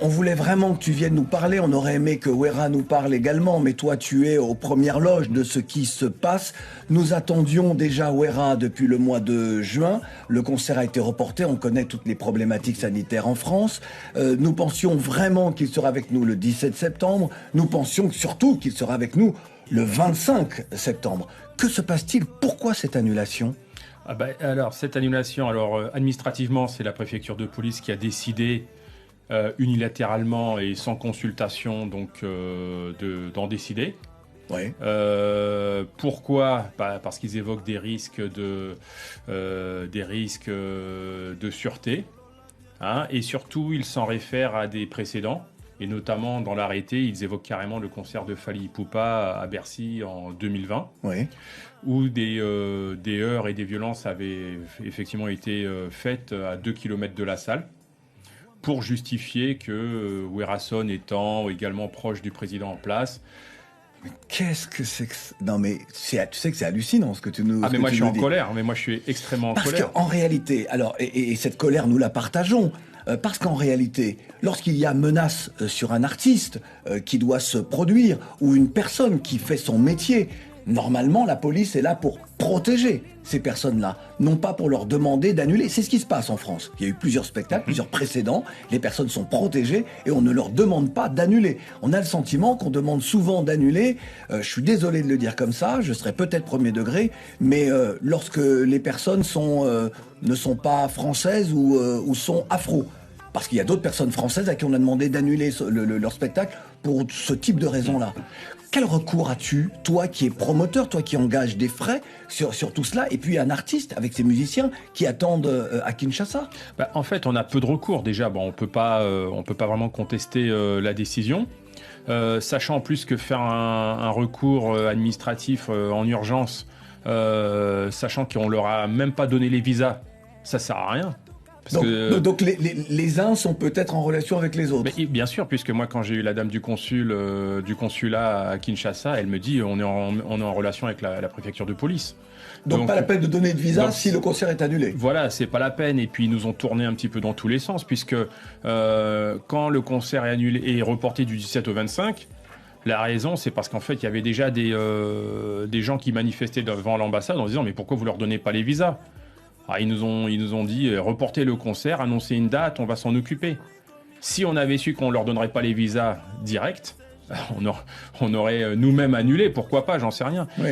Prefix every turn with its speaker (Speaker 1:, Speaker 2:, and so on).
Speaker 1: On voulait vraiment que tu viennes nous parler, on aurait aimé que Wera nous parle également, mais toi tu es aux premières loges de ce qui se passe. Nous attendions déjà Wera depuis le mois de juin, le concert a été reporté, on connaît toutes les problématiques sanitaires en France. Nous pensions vraiment qu'il sera avec nous le 17 septembre, nous pensions surtout qu'il sera avec nous le 25 septembre. Que se passe-t-il? Pourquoi cette annulation?
Speaker 2: Alors cette annulation, administrativement c'est la préfecture de police qui a décidé unilatéralement et sans consultation d'en décider.
Speaker 1: Oui.
Speaker 2: Pourquoi? Parce qu'ils évoquent des risques de sûreté, hein, et surtout ils s'en réfèrent à des précédents, et notamment dans l'arrêté ils évoquent carrément le concert de Fally Ipupa à Bercy en 2020,
Speaker 1: Oui.
Speaker 2: où des heurts et des violences avaient effectivement été faites à 2 km de la salle, pour justifier que Werason étant également proche du président en place.
Speaker 1: Mais qu'est-ce que c'est que... Non mais tu sais que c'est hallucinant ce que tu nous dis.
Speaker 2: Mais moi je suis en colère, mais moi je suis extrêmement en colère.
Speaker 1: Parce qu'en réalité, alors, et cette colère nous la partageons, parce qu'en réalité, lorsqu'il y a menace sur un artiste qui doit se produire, ou une personne qui fait son métier, normalement la police est là pour protéger ces personnes-là, non pas pour leur demander d'annuler. C'est ce qui se passe en France. Il y a eu plusieurs spectacles, plusieurs précédents, les personnes sont protégées et on ne leur demande pas d'annuler. On a le sentiment qu'on demande souvent d'annuler, je suis désolé de le dire comme ça, je serais peut-être premier degré, mais lorsque les personnes ne sont pas françaises ou sont afro. Parce qu'il y a d'autres personnes françaises à qui on a demandé d'annuler leur spectacle pour ce type de raison-là. Quel recours as-tu, toi qui es promoteur, toi qui engages des frais sur tout cela, et puis un artiste avec ses musiciens qui attendent à Kinshasa?
Speaker 2: En fait, on a peu de recours déjà. On peut pas vraiment contester la décision. Sachant en plus que faire un recours administratif en urgence, sachant qu'on leur a même pas donné les visas, ça sert à rien.
Speaker 1: Donc les uns sont peut-être en relation avec les autres.
Speaker 2: Mais, bien sûr, puisque moi quand j'ai eu la dame du consulat à Kinshasa, elle me dit on est en relation avec la préfecture de police.
Speaker 1: Donc pas la peine de donner de visa si le concert est annulé.
Speaker 2: Voilà, c'est pas la peine. Et puis ils nous ont tourné un petit peu dans tous les sens, puisque quand le concert est annulé et reporté du 17 au 25, la raison c'est parce qu'en fait il y avait déjà des gens qui manifestaient devant l'ambassade en disant mais pourquoi vous leur donnez pas les visas? Ils nous ont dit reporter le concert, annoncer une date, on va s'en occuper. Si on avait su qu'on leur donnerait pas les visas directs, on aurait nous-mêmes annulé, pourquoi pas, j'en sais rien.
Speaker 1: Oui.